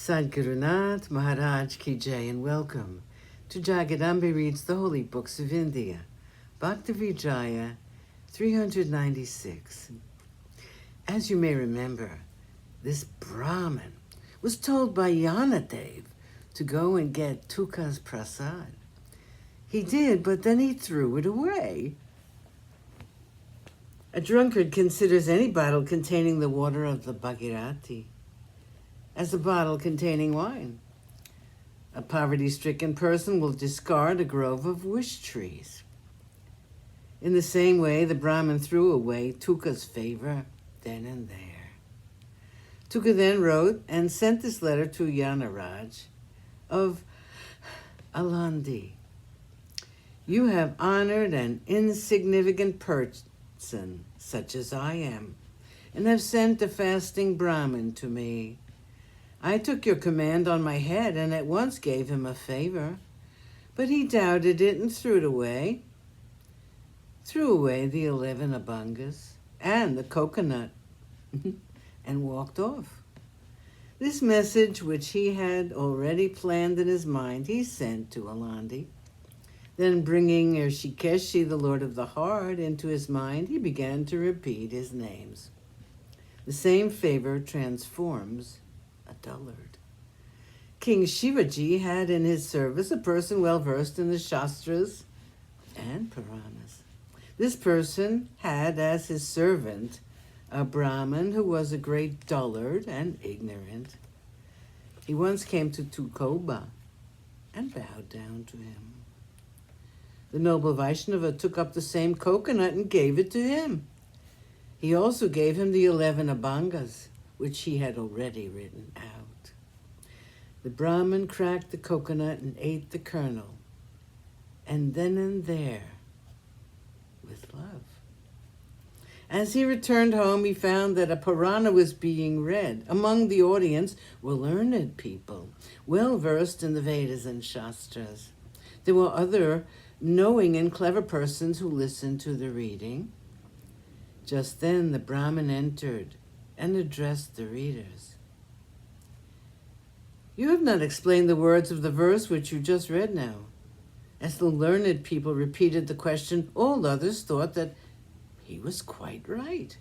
Sadhgurunath Maharaj Ki Jai, and welcome to Jagadambe Reads the Holy Books of India, Bhaktavijaya396. As you may remember, this Brahmin was told by Yanadev to go and get Tuka's prasad. He did, but then he threw it away. A drunkard considers any bottle containing the water of the Bhagirati as a bottle containing wine. A poverty-stricken person will discard a grove of wish trees. In the same way, the Brahmin threw away Tuka's favor then and there. Tuka then wrote and sent this letter to Yanaraj of Alandi. You have honored an insignificant person, such as I am, and have sent a fasting Brahmin to me. I took your command on my head and at once gave him a favor, but he doubted it and threw it away. Threw away the 11 abhangas and the coconut and walked off. This message, which he had already planned in his mind, he sent to Alandi. Then bringing Rishikeshi, the Lord of the Heart, into his mind, he began to repeat his names. The same favor transforms a dullard. King Shivaji had in his service a person well versed in the Shastras and Puranas. This person had as his servant a Brahmin who was a great dullard and ignorant. He once came to Tukoba and bowed down to him. The noble Vaishnava took up the same coconut and gave it to him. He also gave him the 11 abhangas, which he had already written out. The Brahmin cracked the coconut and ate the kernel, and then and there, with love. As he returned home, he found that a Purana was being read. Among the audience were learned people, well versed in the Vedas and Shastras. There were other knowing and clever persons who listened to the reading. Just then the Brahmin entered and addressed the readers. You have not explained the words of the verse which you just read now. As the learned people repeated the question, all others thought that he was quite right.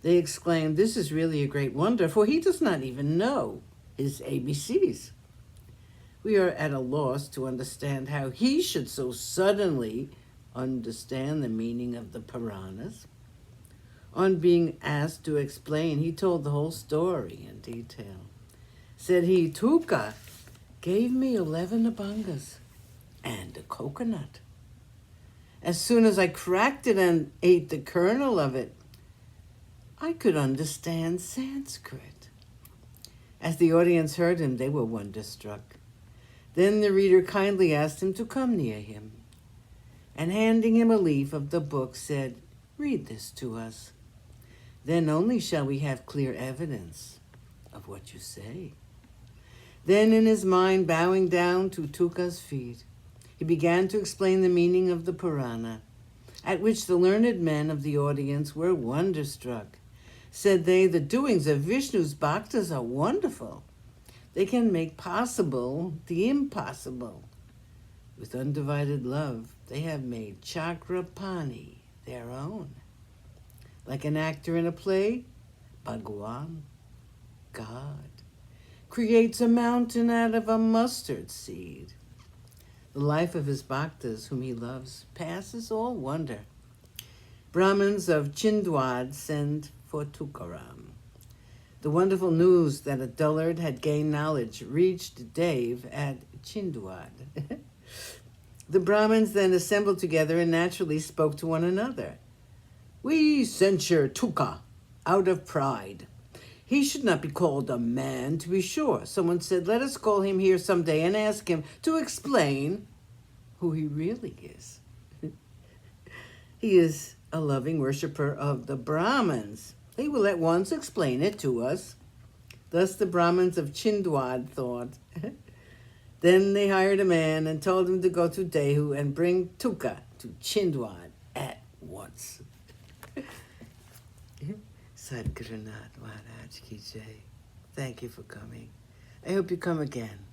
They exclaimed, this is really a great wonder, for he does not even know his ABCs. We are at a loss to understand how he should so suddenly understand the meaning of the Puranas. On being asked to explain, he told the whole story in detail. Said he, Tuka gave me 11 abhangas and a coconut. As soon as I cracked it and ate the kernel of it, I could understand Sanskrit. As the audience heard him, they were wonderstruck. Then the reader kindly asked him to come near him, and handing him a leaf of the book, said, read this to us. Then only shall we have clear evidence of what you say. Then in his mind, bowing down to Tuka's feet, he began to explain the meaning of the Purana, at which the learned men of the audience were wonderstruck. Said they, the doings of Vishnu's bhaktas are wonderful. They can make possible the impossible. With undivided love, they have made Chakrapani their own. Like an actor in a play, Bhagwan, God, creates a mountain out of a mustard seed. The life of his bhaktas, whom he loves, passes all wonder. Brahmins of Chindwad send for Tukaram. The wonderful news that a dullard had gained knowledge reached Dev at Chindwad. The Brahmins then assembled together and naturally spoke to one another. We censure Tuka out of pride. He should not be called a man, to be sure. Someone said, let us call him here someday and ask him to explain who he really is. He is a loving worshipper of the Brahmins. He will at once explain it to us. Thus the Brahmins of Chindwad thought. Then they hired a man and told him to go to Dehu and bring Tuka to Chindwad at once. Sadhgurunath Maharaj Ki Jai. Thank you for coming. I hope you come again.